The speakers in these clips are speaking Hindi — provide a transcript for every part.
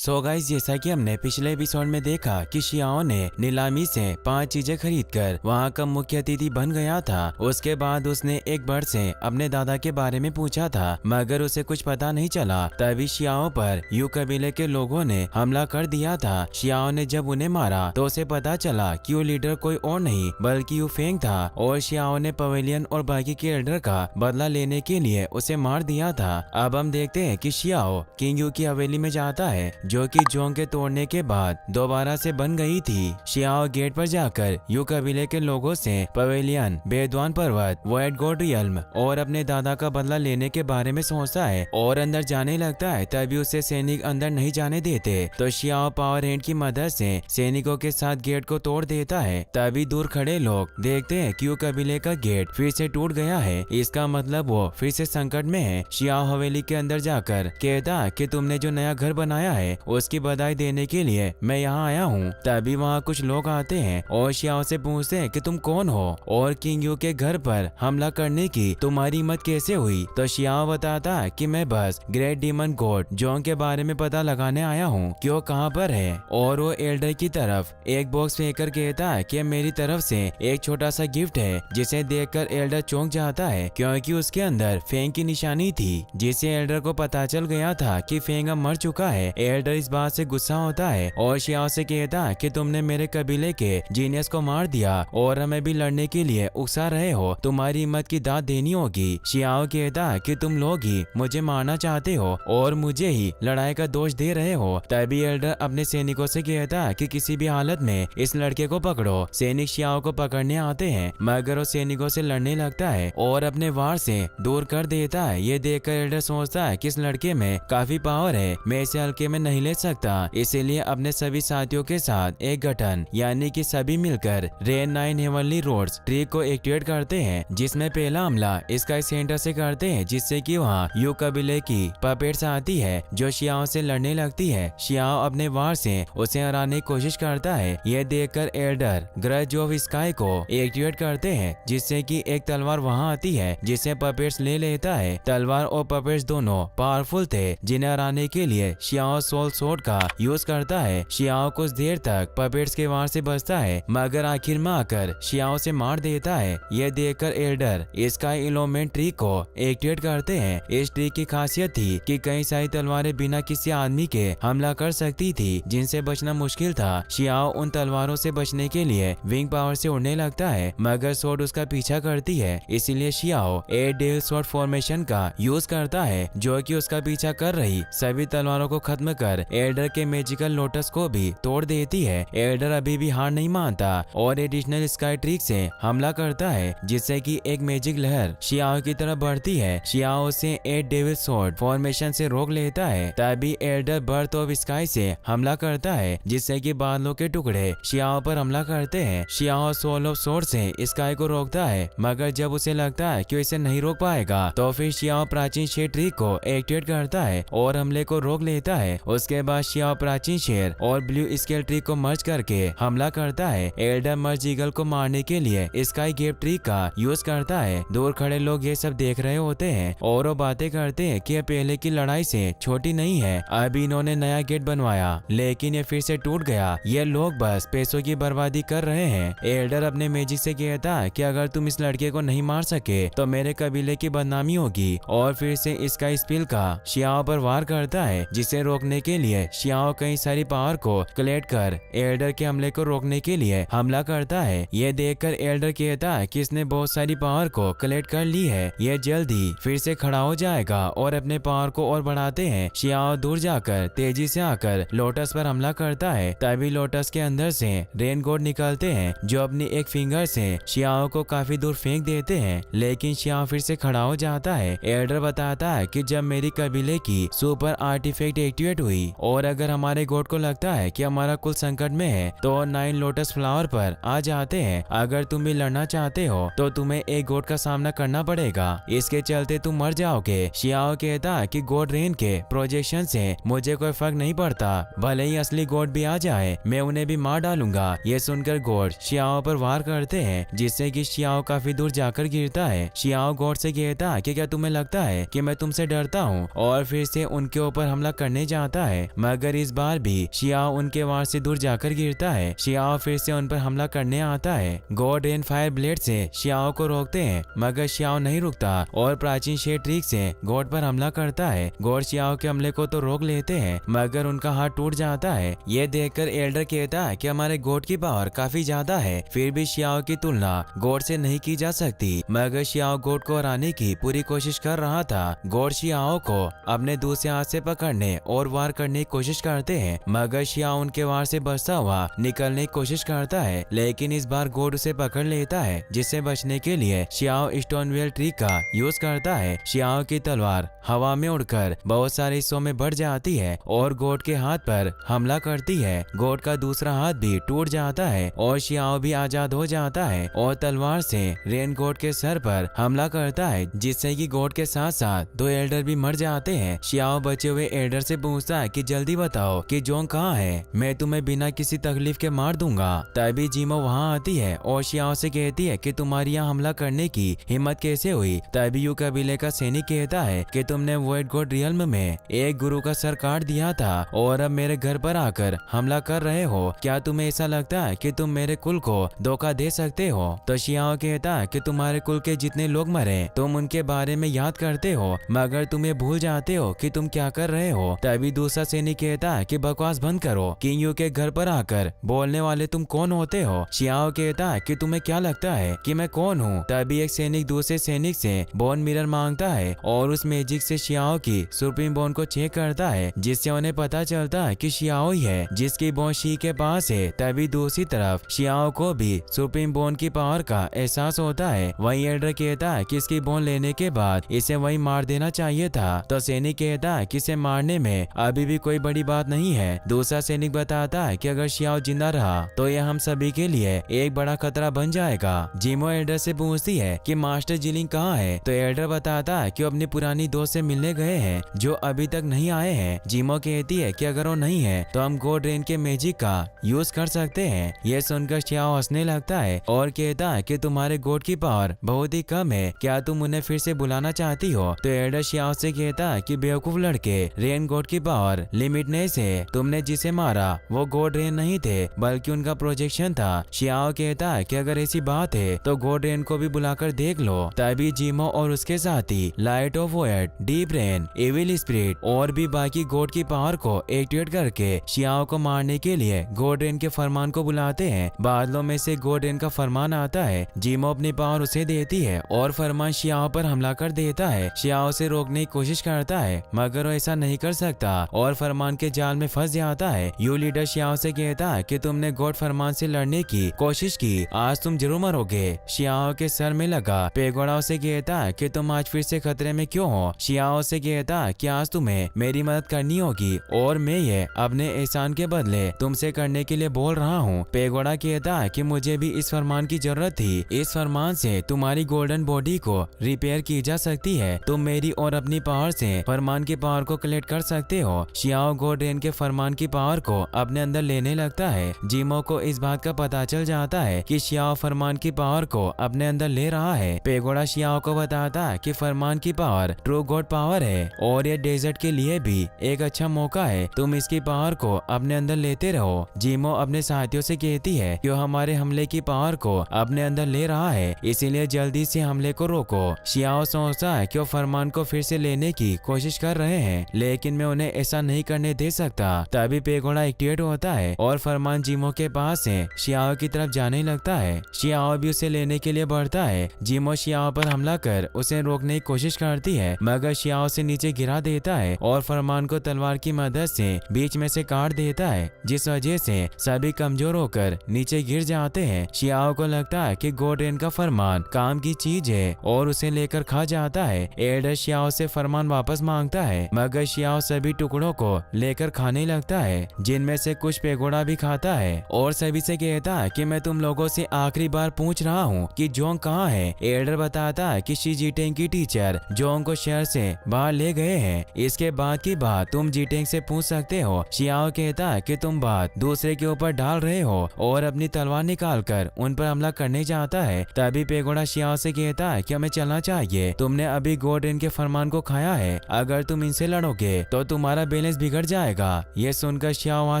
सो गाइस, जैसा कि हमने पिछले एपिसोड में देखा कि शियाओ ने नीलामी से 5 चीजें खरीदकर वहां का मुख्य अतिथि बन गया था। उसके बाद उसने एक बर्ड से अपने दादा के बारे में पूछा था, मगर उसे कुछ पता नहीं चला। तभी शियाओ पर यू कबीले के लोगों ने हमला कर दिया था। शियाओ ने जब उन्हें मारा तो उसे पता चला कि वो लीडर कोई और नहीं बल्कि यू फेंग था और शियाओ ने पवेलियन और बाकी के एल्डर का बदला लेने के लिए उसे मार दिया था। अब हम देखते हैं कि शियाओ किंग यू की हवेली में जाता है, जो कि जोंग के तोड़ने के बाद दोबारा से बन गई थी। शियाओ गेट पर जाकर यू कबीले के लोगों से पवेलियन, बेदवान पर्वत, वाइट गोड रियल्म और अपने दादा का बदला लेने के बारे में सोचता है और अंदर जाने लगता है। तभी उसे सैनिक अंदर नहीं जाने देते तो शियाओ पावर हैंड की मदद से सैनिकों के साथ गेट को तोड़ देता है। तभी दूर खड़े लोग देखते हैं कि यू कबीले का गेट फिर से टूट गया है। इसका मतलब वो फिर से संकट में है। शियाओ हवेली के अंदर जाकर कहता कि तुमने जो नया घर बनाया है उसकी बधाई देने के लिए मैं यहाँ आया हूँ। तभी वहाँ कुछ लोग आते हैं और शियाओ से पूछते हैं कि तुम कौन हो और किंग यू के घर पर हमला करने की तुम्हारी हिम्मत कैसे हुई। तो शियाओ बताता है कि मैं बस ग्रेट डीमन गॉड जोंग के बारे में पता लगाने आया हूँ कि वो कहाँ पर है। और वो एल्डर की तरफ एक बॉक्स फेंककर कहता है कि मेरी तरफ से एक छोटा सा गिफ्ट है, जिसे देखकर एल्डर चौंक जाता है क्योंकि उसके अंदर फेंग की निशानी थी, जिससे एल्डर को पता चल गया था कि फेंग अब मर चुका है। एल्डर इस बात से गुस्सा होता है और शियाओ से कहता है कि तुमने मेरे कबीले के जीनियस को मार दिया और हमें भी लड़ने के लिए उकसा रहे हो, तुम्हारी हिम्मत की दाद देनी होगी। शियाओ कहता है कि तुम लोग ही मुझे मारना चाहते हो और मुझे ही लड़ाई का दोष दे रहे हो। तभी एल्डर अपने सैनिकों से कहता है कि किसी भी हालत में इस लड़के को पकड़ो। सैनिक शियाओ को पकड़ने आते हैं, मगर वो सैनिकों से लड़ने लगता है और अपने वार से दूर कर देता है। ये देखकर एल्डर सोचता है कि इस लड़के में काफी पावर है, मैं इसे हल्के में नहीं ले सकता। इसीलिए अपने सभी साथियों के साथ एक गठन यानी कि सभी मिलकर रेन 9 हेवनली रोड्स ट्री को एक्टिवेट करते हैं, जिसमें पहला हमला स्काई सेंटर से करते हैं, जिससे कि वहाँ यू कबीले की पपेट्स आती है जो शियाओ से लड़ने लगती है। शियाओ अपने वार से उसे हराने की कोशिश करता है। यह देखकर एल्डर ग्रज ऑफ स्काई को एक्टिवेट करते हैं, जिससे कि एक तलवार वहाँ आती है जिसे पपेट्स ले लेता है। तलवार और पपेट्स दोनों पावरफुल थे, जिन्हें हराने के लिए शियाओ सोल सोर्ड का यूज करता है। शियाओ कुछ देर तक पपेट्स के वार से बचता है, मगर आखिर में आकर शियाओ से मार देता है। यह देखकर एल्डर स्काई इलोमेंट ट्री को एक्टिवेट करते हैं। इस ट्री की खासियत थी कि कई सारी तलवारें बिना किसी आदमी के हमला कर सकती थी, जिनसे बचना मुश्किल था। शियाओ उन तलवारों से बचने के लिए विंग पावर से उड़ने लगता है, मगर सोर्ड उसका पीछा करती है। इसीलिए शियाओ 8 डेविल सोर्ड फॉर्मेशन का यूज करता है, जो कि उसका पीछा कर रही सभी तलवारों को खत्म कर एल्डर के मैजिकल लोटस को भी तोड़ देती है। एल्डर अभी भी हार नहीं मानता और एडिशनल स्काई ट्रिक से हमला करता है, जिससे कि एक मैजिक लहर शियाओ की तरफ बढ़ती है। शियाओ उसे 8 डेविल सोर्ड फॉर्मेशन से रोक लेता है। तभी एल्डर बर्थ ऑफ स्काई से हमला करता है, जिससे कि बादलों के टुकड़े शियाओ पर हमला करते हैं। शियाओ सोल ऑफ सोर्ड से स्काई को रोकता है, मगर जब उसे लगता है कि इसे नहीं रोक पाएगा तो फिर शियाओ प्राचीन शेर ट्रिक को एक्टिवेट करता है और हमले को रोक लेता है। उसके बाद शियाओ प्राचीन शेर और ब्लू स्केल ट्री को मर्ज करके हमला करता है। एल्डर मर्ज ईगल को मारने के लिए स्काई गेप ट्री का यूज करता है। दूर खड़े लोग ये सब देख रहे होते हैं और वो बातें करते हैं कि पहले की लड़ाई से छोटी नहीं है। अभी इन्होंने नया गेट बनवाया, लेकिन ये फिर से टूट गया। ये लोग बस पैसों की बर्बादी कर रहे हैं। एल्डर अपने मैजिक से कहता है कि अगर तुम इस लड़के को नहीं मार सके तो मेरे कबीले की बदनामी होगी, और फिर से इसका स्पिल का शियाओ पर वार करता है, जिसे रोकने के लिए शियाओ कई सारी पावर को कलेक्ट कर एल्डर के हमले को रोकने के लिए हमला करता है। यह देखकर एल्डर कहता है कि इसने बहुत सारी पावर को कलेक्ट कर ली है, यह जल्द ही फिर से खड़ा हो जाएगा और अपने पावर को और बढ़ाते हैं। शियाओ दूर जाकर तेजी से आकर लोटस पर हमला करता है। तभी लोटस के अंदर से रेन गॉड निकलते हैं, जो अपनी एक फिंगर से शियाओ को काफी दूर फेंक देते हैं, लेकिन शियाओ फिर से खड़ा हो जाता है। एल्डर बताता है कि जब मेरी कबीले की सुपर आर्टिफैक्ट एक्टिवेट हुई और अगर हमारे गॉड को लगता है कि हमारा कुल संकट में है तो 9 लोटस फ्लावर पर आ जाते हैं। अगर तुम भी लड़ना चाहते हो तो तुम्हें एक गॉड का सामना करना पड़ेगा, इसके चलते तुम मर जाओगे। शियाओ कहता है कि गॉड रेन के प्रोजेक्शन से मुझे कोई फर्क नहीं पड़ता, भले ही असली गॉड भी आ जाए मैं उन्हें भी मार डालूंगा। ये सुनकर गॉड शियाओ पर वार करते हैं, जिससे कि शियाओ काफी दूर जाकर गिरता है। शियाओ गॉड से कहता है कि क्या तुम्हें लगता है कि मैं तुमसे डरता हूँ, और फिर से उनके ऊपर हमला करने जाता है, मगर इस बार भी शियाओ उनके वार से दूर जाकर गिरता है। शियाओ फिर से उन पर हमला करने आता है। गॉड रेन फायर ब्लेड से शियाओ को रोकते हैं, मगर शियाओ नहीं रुकता और प्राचीन शेड ट्रिक से गॉड पर हमला करता है। गॉड शियाओ के हमले को तो रोक लेते हैं, मगर उनका हाथ टूट जाता है। ये देखकर एल्डर कहता है कि हमारे गॉड की पावर काफी ज्यादा है, फिर भी शियाओ की तुलना गॉड से नहीं की जा सकती। मगर शियाओ गॉड को हराने की पूरी कोशिश कर रहा था। गॉड शियाओ को अपने दूसरे हाथ से पकड़ने और वार करने की कोशिश करते हैं, मगर शियाओ उनके वार से बचता हुआ निकलने की कोशिश करता है, लेकिन इस बार गॉड उसे पकड़ लेता है, जिससे बचने के लिए शियाओ स्टोनवेल ट्रिक का यूज करता है। शियाओ की तलवार हवा में उड़कर बहुत सारे हिस्सों में बढ़ जाती है और गॉड के हाथ पर हमला करती है। गॉड का दूसरा हाथ भी टूट जाता है और शियाओ भी आजाद हो जाता है और तलवार से रेन गॉड के सर पर हमला करता है, जिससे कि गॉड के साथ साथ 2 एल्डर भी मर जाते हैं। शियाओ बचे हुए एल्डर से पूछता है कि जल्दी बताओ कि जोंग कहाँ है, मैं तुम्हें बिना किसी तकलीफ के मार दूंगा। तभी जीमो वहाँ आती है और शियाओ से कहती है कि तुम्हारी यहाँ हमला करने की हिम्मत कैसे हुई। तभी यू कबीले का सैनिक कहता है कि तुमने वॉइड गॉड रियल्म में एक गुरु का सर काट दिया था और अब मेरे घर पर आकर हमला कर रहे हो। क्या तुम्हें ऐसा लगता है कि तुम मेरे कुल को धोखा दे सकते हो? तो शियाओ कहता है कि तुम्हारे कुल के जितने लोग मरे तुम उनके बारे में याद करते हो, मगर तुम्हें भूल जाते हो कि तुम क्या कर रहे हो। तभी दूसरा सैनिक कहता है कि बकवास बंद करो, किंग यू के घर पर आकर बोलने वाले तुम कौन होते हो? शियाओ कहता है कि तुम्हें क्या लगता है कि मैं कौन हूँ? तभी एक सैनिक दूसरे सैनिक से बोन मिरर मांगता है और उस मैजिक से शियाओ की सुप्रीम बोन को चेक करता है, जिससे उन्हें पता चलता है कि शियाओ ही है जिसकी बोन शी के पास है। तभी दूसरी तरफ शियाओ को भी सुप्रीम बोन की पावर का एहसास होता है। वही एल्डर कहता है कि इसकी बोन लेने के बाद इसे वही मार देना चाहिए था। तो सैनिक कहता है कि इसे मारने में अभी भी कोई बड़ी बात नहीं है। दूसरा सैनिक बताता है कि अगर शियाओ जिंदा रहा तो यह हम सभी के लिए एक बड़ा खतरा बन जाएगा। जिमो एल्डर से पूछती है कि मास्टर जिलिंग कहाँ है? तो एल्डर बताता है कि वो अपनी पुरानी दोस्त से मिलने गए हैं जो अभी तक नहीं आए हैं। जिमो कहती है कि अगर वो नहीं है तो हम गॉड रेन के मैजिक का यूज कर सकते हैं। यह सुनकर शियाओ हंसने लगता है और कहता है कि तुम्हारे गॉड की पावर बहुत ही कम है, क्या तुम उन्हें फिर से बुलाना चाहती हो? तो एल्डर शियाओ से कहता है कि बेवकूफ लड़के, रेन गॉड की पावर लिमिटलेस है। तुमने जिसे मारा वो गॉड रेन नहीं थे बल्कि उनका प्रोजेक्शन था। शियाओ कहता है कि अगर ऐसी बात है तो गॉड रेन को भी बुलाकर देख लो। तभी जिमो और उसके साथी light of void, deep rain, evil spirit और भी बाकी गॉड की पावर को एक्टिवेट करके शियाओ को मारने के लिए गॉड रेन के फरमान को बुलाते हैं। बादलों में से गॉड रेन का फरमान आता है। जिमो अपनी पावर उसे देती है और फरमान शियाओ पर हमला कर देता है। शियाओ से रोकने की कोशिश करता है, मगर वो ऐसा नहीं कर सकता और फरमान के जाल में फंस जाता है। यू लीडर शियाओ से कहता है कि तुमने गॉड फरमान से लड़ने की कोशिश की, आज तुम जरूर मरोगे। शियाओ के सर में लगा पेगोड़ा उसे कहता है कि तुम आज फिर से खतरे में क्यों हो? शियाओ से कहता है कि आज तुम्हें मेरी मदद करनी होगी और मैं ये अपने एहसान के बदले तुमसे करने के लिए बोल रहा हूँ। पेगोड़ा कहता है कि मुझे भी इस फरमान की जरूरत थी, इस फरमान से तुम्हारी गोल्डन बॉडी को रिपेयर की जा सकती है। तुम मेरी और अपनी पावर से फरमान की पावर को कलेक्ट कर सकते हो। शियाओ गॉड रेन के फरमान की पावर को अपने अंदर लेने लगता है। जिमो को इस बात का पता चल जाता है कि शियाओ फरमान की पावर को अपने अंदर ले रहा है। पेगोड़ा शियाओ को बताता है कि फरमान की पावर ट्रू गॉड पावर है और ये डेजर्ट के लिए भी एक अच्छा मौका है, तुम इसकी पावर को अपने अंदर लेते रहो। जिमो अपने साथियों से कहती है कि वो हमारे हमले की पावर को अपने अंदर ले रहा है, इसीलिए जल्दी से हमले को रोको। शियाओ सोचता है कि वो फरमान को फिर से लेने की कोशिश कर रहे हैं, लेकिन मैं उन्हें ऐसा नहीं करने दे सकता। तभी पेगोड़ा एक्टिवेट होता है और फरमान जिमो के पास से शियाओ की तरफ जाने लगता है। शियाओ भी उसे लेने के लिए बढ़ता है। जिमो शियाओ पर हमला कर उसे रोकने की कोशिश करती है, मगर शियाओ से नीचे गिरा देता है और फरमान को तलवार की मदद से बीच में से काट देता है, जिस वजह से सभी कमजोर होकर नीचे गिर जाते हैं। शियाओ को लगता है कि गॉड रेन का फरमान काम की चीज है और उसे लेकर खा जाता है। एल्डर शियाओ से फरमान वापस मांगता है, मगर शियाओ सभी टुकड़ों को लेकर खाने लगता है, जिनमें से कुछ पेगोड़ा भी खाता है और सभी से कहता है कि मैं तुम लोगों से आखिरी बार पूछ रहा हूँ कि जोंग कहाँ है। एल्डर बताता है कि शी जीटेंग की टीचर जोंग को शहर से बाहर ले गए हैं, इसके बाद की बात तुम जीटेंग से पूछ सकते हो। शियाओ कहता है कि तुम बात दूसरे के ऊपर डाल रहे हो और अपनी तलवार निकालकर उन पर हमला करने जाता है। तभी पेगोड़ा शियाओ से कहता है कि हमें चलना चाहिए, तुमने अभी गॉड रेन के फरमान को खाया है, अगर तुम इनसे लड़ोगे तो तुम्हारा बैलेंस बिगड़ जाएगा। ये सुनकर शियाओ वहाँ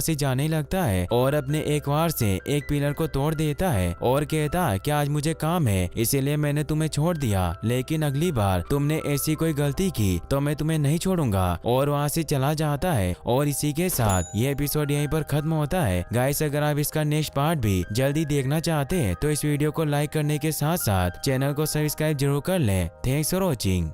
से जाने लगता है और अपने एक वार से एक पिलर को तोड़ देता है और कहता है कि आज मुझे काम है इसीलिए मैंने तुम्हें छोड़ दिया, लेकिन अगली बार तुमने ऐसी कोई गलती की तो मैं तुम्हें नहीं छोड़ूंगा, और वहाँ से चला जाता है। और इसी के साथ ये एपिसोड यहीं पर खत्म होता है। गाइस, अगर आप इसका नेक्स्ट पार्ट भी जल्दी देखना चाहते हैं तो इस वीडियो को लाइक करने के साथ साथ चैनल को सब्सक्राइब जरूर कर लें। Thanks for watching.